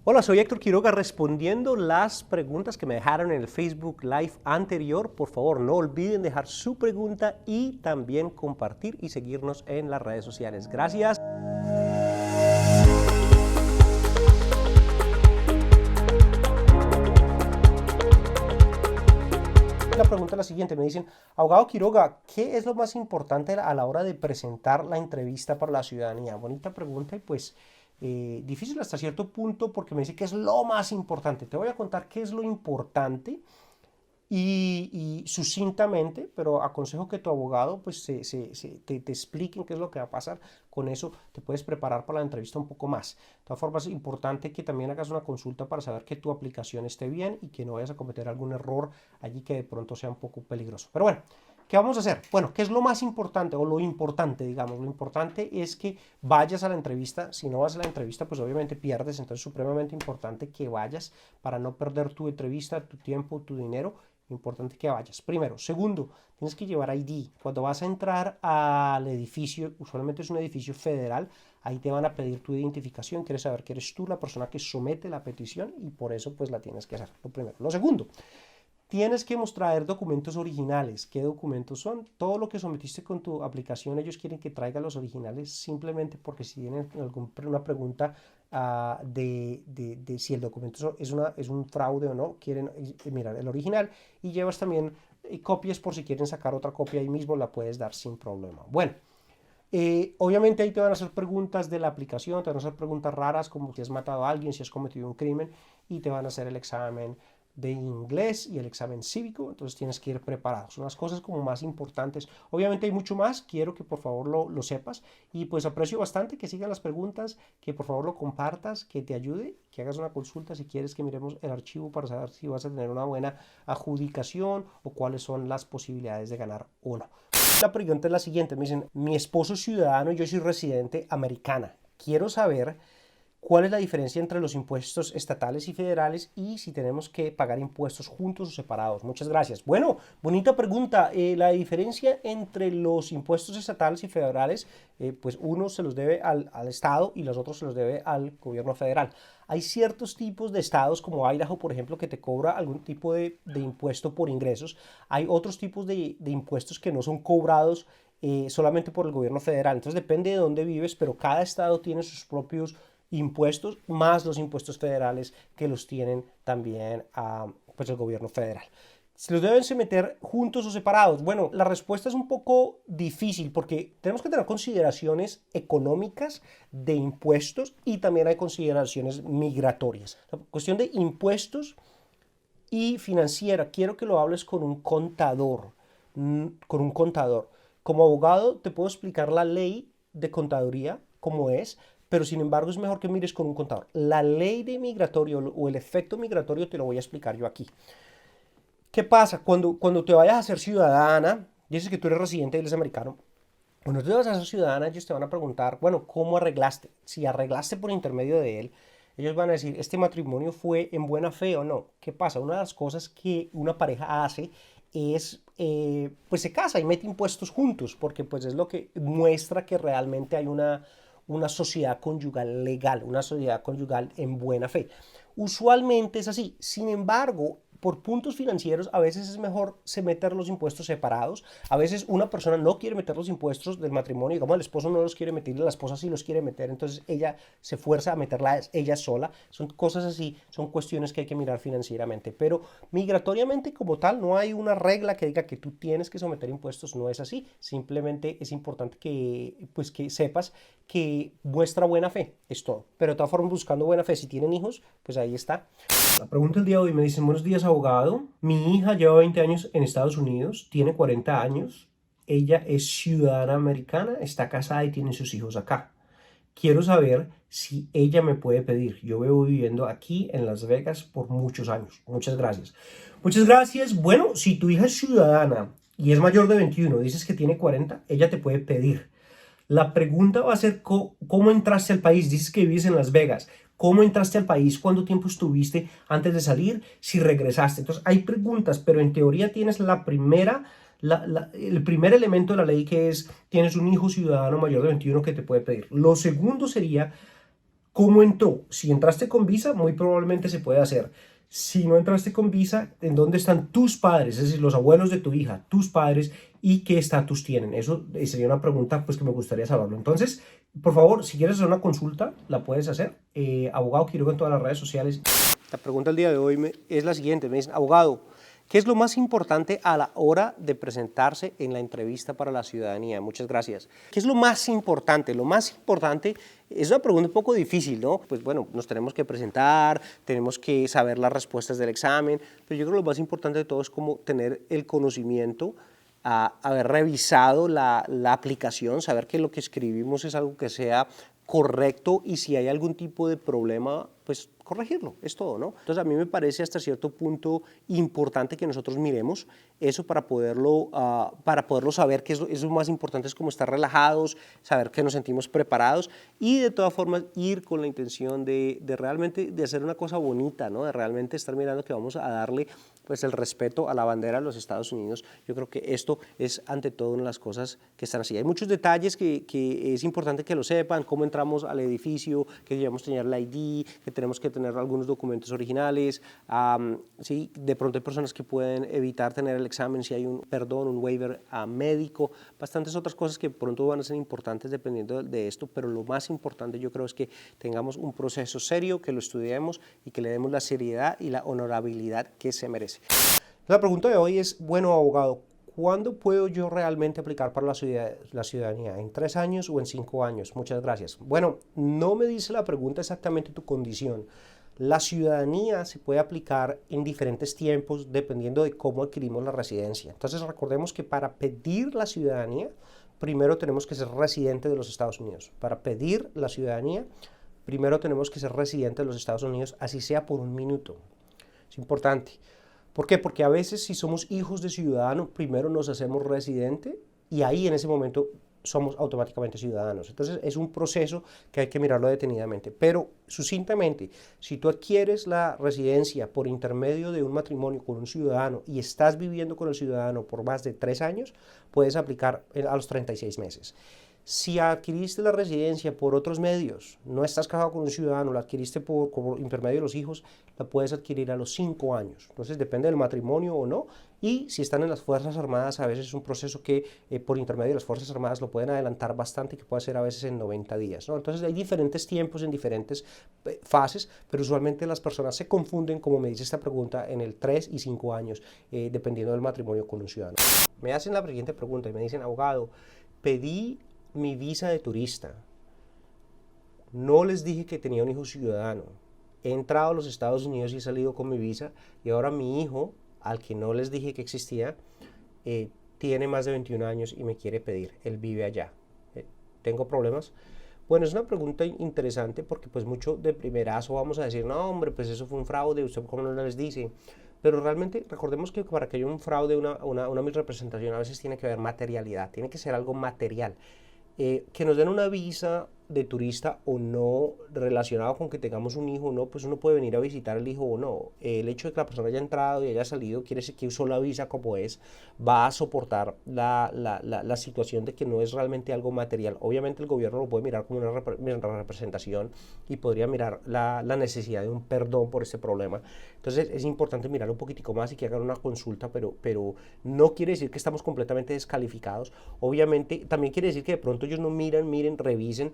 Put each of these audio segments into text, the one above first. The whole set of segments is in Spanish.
Hola, soy Héctor Quiroga respondiendo las preguntas que me dejaron en el Facebook Live anterior. Por favor, no olviden dejar su pregunta y también compartir y seguirnos en las redes sociales. Gracias. La pregunta es la siguiente, me dicen, abogado Quiroga, ¿qué es lo más importante a la hora de presentar la entrevista para la ciudadanía? Bonita pregunta y pues difícil hasta cierto punto porque me dice que es lo más importante. Te voy a contar qué es lo importante y sucintamente, pero aconsejo que tu abogado pues te expliquen qué es lo que va a pasar. Con eso te puedes preparar para la entrevista un poco más. De todas formas, es importante que también hagas una consulta para saber que tu aplicación esté bien y que no vayas a cometer algún error allí que de pronto sea un poco peligroso. Pero bueno, ¿qué vamos a hacer? Bueno, ¿qué es lo más importante o lo importante, digamos? Lo importante es que vayas a la entrevista. Si no vas a la entrevista, pues obviamente pierdes. Entonces es supremamente importante que vayas para no perder tu entrevista, tu tiempo, tu dinero. Importante que vayas. Primero. Segundo, tienes que llevar ID. Cuando vas a entrar al edificio, usualmente es un edificio federal, ahí te van a pedir tu identificación. Quieres saber que eres tú la persona que somete la petición y por eso pues la tienes que hacer. Lo primero. Lo segundo, tienes que mostrar documentos originales. ¿Qué documentos son? Todo lo que sometiste con tu aplicación, ellos quieren que traiga los originales simplemente porque si tienen una pregunta de si el documento es un fraude o no, quieren mirar el original y llevas también copias por si quieren sacar otra copia ahí mismo, la puedes dar sin problema. Bueno. Obviamente ahí te van a hacer preguntas de la aplicación, te van a hacer preguntas raras como si has matado a alguien, si has cometido un crimen y te van a hacer el examen de inglés y el examen cívico, entonces tienes que ir preparado. Son las cosas como más importantes. Obviamente hay mucho más, quiero que por favor lo sepas y pues aprecio bastante que sigan las preguntas, que por favor lo compartas, que te ayude, que hagas una consulta si quieres que miremos el archivo para saber si vas a tener una buena adjudicación o cuáles son las posibilidades de ganar o no. La pregunta es la siguiente, me dicen, mi esposo es ciudadano y yo soy residente americana. Quiero saber cuál es la diferencia entre los impuestos estatales y federales y si tenemos que pagar impuestos juntos o separados. Muchas gracias. Bueno, bonita pregunta. La diferencia entre los impuestos estatales y federales, pues uno se los debe al Estado y los otros se los debe al gobierno federal. Hay ciertos tipos de estados como Idaho, por ejemplo, que te cobra algún tipo de impuesto por ingresos. Hay otros tipos de impuestos que no son cobrados solamente por el gobierno federal. Entonces depende de dónde vives, pero cada estado tiene sus propios impuestos, más los impuestos federales que los tienen también pues el gobierno federal. ¿Se los deben meter juntos o separados? Bueno, la respuesta es un poco difícil porque tenemos que tener consideraciones económicas de impuestos y también hay consideraciones migratorias. La cuestión de impuestos y financiera, quiero que lo hables con un contador. Como abogado te puedo explicar la ley de contaduría, cómo es, pero sin embargo es mejor que mires con un contador. La ley de migratorio o el efecto migratorio te lo voy a explicar yo aquí. ¿Qué pasa? Cuando te vayas a ser ciudadana, dices que tú eres residente y eres americano, cuando te vas a ser ciudadana, ellos te van a preguntar, bueno, ¿cómo arreglaste? Si arreglaste por intermedio de él, ellos van a decir, ¿este matrimonio fue en buena fe o no? ¿Qué pasa? Una de las cosas que una pareja hace es, pues se casa y mete impuestos juntos, porque pues es lo que muestra que realmente hay una sociedad conyugal legal, una sociedad conyugal en buena fe. Usualmente es así. Sin embargo, por puntos financieros, a veces es mejor meter los impuestos separados. A veces una persona no quiere meter los impuestos del matrimonio, digamos, el esposo no los quiere meter y la esposa sí los quiere meter, entonces ella se fuerza a meterla ella sola. Son cosas así, son cuestiones que hay que mirar financieramente. Pero migratoriamente como tal, no hay una regla que diga que tú tienes que someter impuestos, no es así. Simplemente es importante pues, que sepas que muestra buena fe, es todo. Pero de todas formas, buscando buena fe, si tienen hijos, pues ahí está. La pregunta del día de hoy me dicen, buenos días abogado, mi hija lleva 20 años en Estados Unidos, tiene 40 años, ella es ciudadana americana, está casada y tiene sus hijos acá. Quiero saber si ella me puede pedir. Yo vivo viviendo aquí en Las Vegas por muchos años. Muchas gracias. Muchas gracias. Bueno, si tu hija es ciudadana y es mayor de 21, dices que tiene 40, ella te puede pedir. La pregunta va a ser ¿cómo entraste al país? Dices que vives en Las Vegas. ¿Cómo entraste al país? ¿Cuánto tiempo estuviste antes de salir? Si regresaste. Entonces hay preguntas, pero en teoría tienes el primer elemento de la ley que es tienes un hijo ciudadano mayor de 21 que te puede pedir. Lo segundo sería ¿Cómo entró? Si entraste con visa, muy probablemente se puede hacer. Si no entraste con visa, ¿en dónde están tus padres? Es decir, los abuelos de tu hija, tus padres, y qué estatus tienen. Eso sería una pregunta pues, que me gustaría saberlo. Entonces, por favor, si quieres hacer una consulta, la puedes hacer. Abogado Quiroga en todas las redes sociales. La pregunta del día de hoy es la siguiente. Me dicen, abogado, ¿qué es lo más importante a la hora de presentarse en la entrevista para la ciudadanía? Muchas gracias. ¿Qué es lo más importante? Lo más importante es una pregunta un poco difícil, ¿no? Pues bueno, nos tenemos que presentar, tenemos que saber las respuestas del examen, pero yo creo que lo más importante de todo es como tener el conocimiento, haber revisado la aplicación, saber que lo que escribimos es algo que sea correcto y si hay algún tipo de problema, pues corregirlo, es todo, ¿no? Entonces a mí me parece hasta cierto punto importante que nosotros miremos eso para poderlo saber, que es lo más importante, es como estar relajados, saber que nos sentimos preparados y de todas formas ir con la intención de realmente de hacer una cosa bonita, ¿no? De realmente estar mirando que vamos a darle pues el respeto a la bandera de los Estados Unidos. Yo creo que esto es ante todo una de las cosas que están así. Hay muchos detalles que es importante que lo sepan, cómo entramos al edificio, que debemos tener la ID, que tenemos que tener algunos documentos originales, ¿sí? De pronto hay personas que pueden evitar tener el examen si hay un waiver médico, bastantes otras cosas que pronto van a ser importantes dependiendo de esto, pero lo más importante yo creo es que tengamos un proceso serio, que lo estudiemos y que le demos la seriedad y la honorabilidad que se merece. La pregunta de hoy es, bueno, abogado, ¿cuándo puedo yo realmente aplicar para la ciudadanía? ¿En 3 años o en 5 años? Muchas gracias. Bueno, no me dice la pregunta exactamente tu condición. La ciudadanía se puede aplicar en diferentes tiempos dependiendo de cómo adquirimos la residencia. Entonces recordemos que para pedir la ciudadanía, primero tenemos que ser residente de los Estados Unidos. Para pedir la ciudadanía, primero tenemos que ser residente de los Estados Unidos, así sea por 1 minuto. Es importante. ¿Por qué? Porque a veces si somos hijos de ciudadanos, primero nos hacemos residente y ahí en ese momento somos automáticamente ciudadanos. Entonces es un proceso que hay que mirarlo detenidamente. Pero sucintamente, si tú adquieres la residencia por intermedio de un matrimonio con un ciudadano y estás viviendo con el ciudadano por más de 3 años, puedes aplicar a los 36 meses. Si adquiriste la residencia por otros medios, no estás casado con un ciudadano, la adquiriste por intermedio de los hijos, la puedes adquirir a los 5 años. Entonces depende del matrimonio o no. Y si están en las Fuerzas Armadas, a veces es un proceso que por intermedio de las Fuerzas Armadas lo pueden adelantar bastante, que puede ser a veces en 90 días, ¿no? Entonces hay diferentes tiempos en diferentes fases, pero usualmente las personas se confunden, como me dice esta pregunta, en el 3 y 5 años, dependiendo del matrimonio con un ciudadano. Me hacen la siguiente pregunta y me dicen, abogado, pedí mi visa de turista. No les dije que tenía un hijo ciudadano. He entrado a los Estados Unidos y he salido con mi visa y ahora mi hijo, al que no les dije que existía, tiene más de 21 años y me quiere pedir. Él vive allá. ¿Tengo problemas? Bueno, es una pregunta interesante porque pues mucho de primerazo vamos a decir, no hombre, pues eso fue un fraude, usted cómo no les dice. Pero realmente recordemos que para que haya un fraude, una misrepresentación, a veces tiene que haber materialidad, tiene que ser algo material. Que nos den una visa de turista o no relacionado con que tengamos un hijo o no, pues uno puede venir a visitar al hijo o no. El hecho de que la persona haya entrado y haya salido quiere decir que usó la visa como es, va a soportar la situación de que no es realmente algo material. Obviamente el gobierno lo puede mirar como una representación y podría mirar la necesidad de un perdón por ese problema. Entonces es importante mirar un poquitico más y que hagan una consulta, pero no quiere decir que estamos completamente descalificados. Obviamente también quiere decir que de pronto ellos no miren, revisen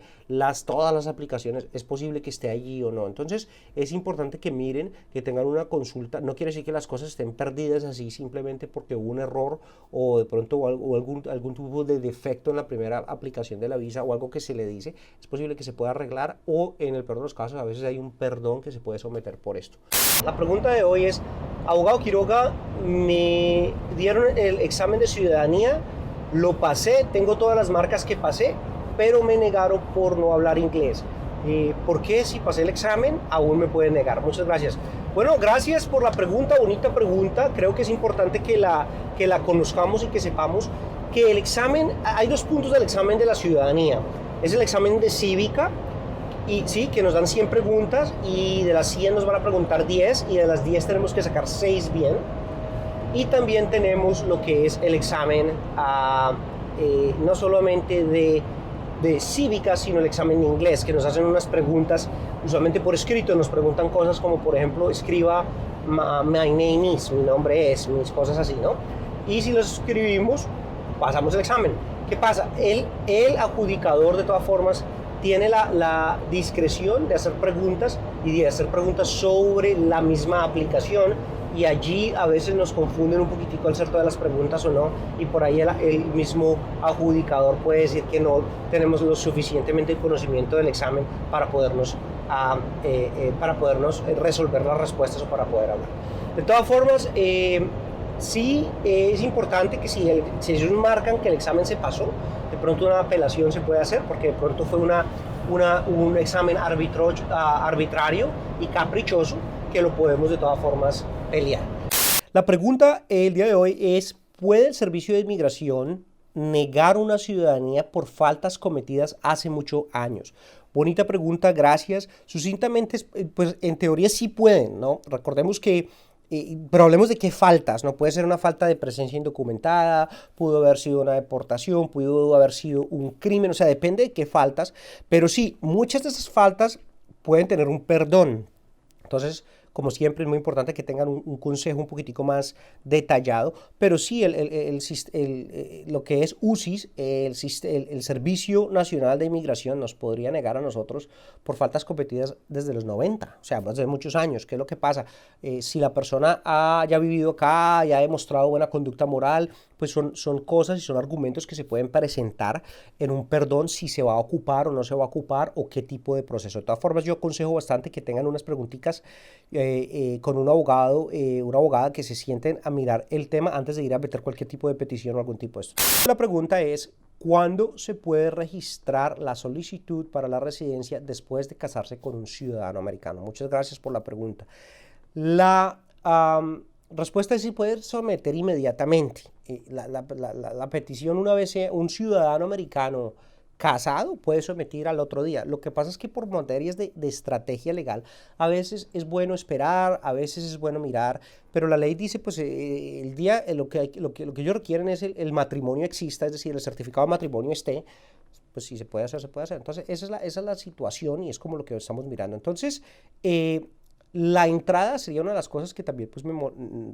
todas las aplicaciones, es posible que esté allí o no. Entonces es importante que miren, que tengan una consulta. No quiere decir que las cosas estén perdidas así simplemente porque hubo un error o de pronto algún tipo de defecto en la primera aplicación de la visa o algo que se le dice. Es posible que se pueda arreglar o en el peor de los casos a veces hay un perdón que se puede someter por esto. La pregunta de hoy es, abogado Quiroga, me dieron el examen de ciudadanía, lo pasé, tengo todas las marcas que pasé, pero me negaron por no hablar inglés. ¿Por qué si pasé el examen aún me pueden negar? Muchas gracias. Bueno, gracias por la pregunta, bonita pregunta. Creo que es importante que la conozcamos y que sepamos que el examen, hay 2 puntos del examen de la ciudadanía. Es el examen de cívica, y sí, que nos dan 100 preguntas y de las 100 nos van a preguntar 10 y de las 10 tenemos que sacar 6 bien. Y también tenemos lo que es el examen no solamente de de cívica, sino el examen de inglés, que nos hacen unas preguntas, usualmente por escrito, nos preguntan cosas como, por ejemplo, escriba my name is, mi nombre es, mis cosas así, ¿no? Y si los escribimos, pasamos el examen. ¿Qué pasa? El adjudicador, de todas formas, tiene la discreción de hacer preguntas y de hacer preguntas sobre la misma aplicación, y allí a veces nos confunden un poquitico al hacer todas las preguntas o no, y por ahí el mismo adjudicador puede decir que no tenemos lo suficientemente conocimiento del examen para podernos resolver las respuestas o para poder hablar. De todas formas, sí es importante que si ellos marcan que el examen se pasó, de pronto una apelación se puede hacer, porque de pronto fue un examen arbitrario y caprichoso, que lo podemos de todas formas pelear. La pregunta el día de hoy es: ¿puede el Servicio de Inmigración negar una ciudadanía por faltas cometidas hace muchos años? Bonita pregunta, gracias. Sucintamente, pues en teoría sí pueden, ¿no? Recordemos que pero hablemos de qué faltas, ¿no? Puede ser una falta de presencia indocumentada, pudo haber sido una deportación, pudo haber sido un crimen, o sea, depende de qué faltas, pero sí, muchas de esas faltas pueden tener un perdón. Entonces, como siempre, es muy importante que tengan un consejo un poquitico más detallado, pero sí, lo que es UCIS, el Servicio Nacional de Inmigración, nos podría negar a nosotros por faltas cometidas desde los 90, o sea, desde muchos años. ¿Qué es lo que pasa? Si la persona haya vivido acá y ha demostrado buena conducta moral, pues son cosas y son argumentos que se pueden presentar en un perdón, si se va a ocupar o no se va a ocupar, o qué tipo de proceso. De todas formas, yo aconsejo bastante que tengan unas preguntitas con un abogado, una abogada, que se sienten a mirar el tema antes de ir a meter cualquier tipo de petición o algún tipo de esto. La pregunta es: ¿cuándo se puede registrar la solicitud para la residencia después de casarse con un ciudadano americano? Muchas gracias por la pregunta. La respuesta es: si puede someter inmediatamente. La petición, una vez un ciudadano americano casado, puede someter al otro día. Lo que pasa es que por materias de estrategia legal, a veces es bueno esperar, a veces es bueno mirar, pero la ley dice, pues el día, lo que ellos requieren es el matrimonio exista, es decir, el certificado de matrimonio esté. Pues si se puede hacer, se puede hacer. Entonces, esa es la situación, y es como lo que estamos mirando. Entonces, la entrada sería una de las cosas que también pues,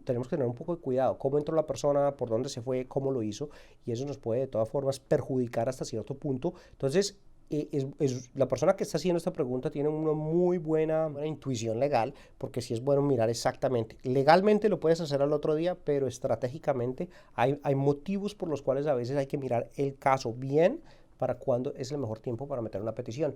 tenemos que tener un poco de cuidado. Cómo entró la persona, por dónde se fue, cómo lo hizo, y eso nos puede de todas formas perjudicar hasta cierto punto. Entonces, la persona que está haciendo esta pregunta tiene una muy buena intuición legal, porque sí es bueno mirar exactamente. Legalmente lo puedes hacer al otro día, pero estratégicamente hay motivos por los cuales a veces hay que mirar el caso bien para cuándo es el mejor tiempo para meter una petición.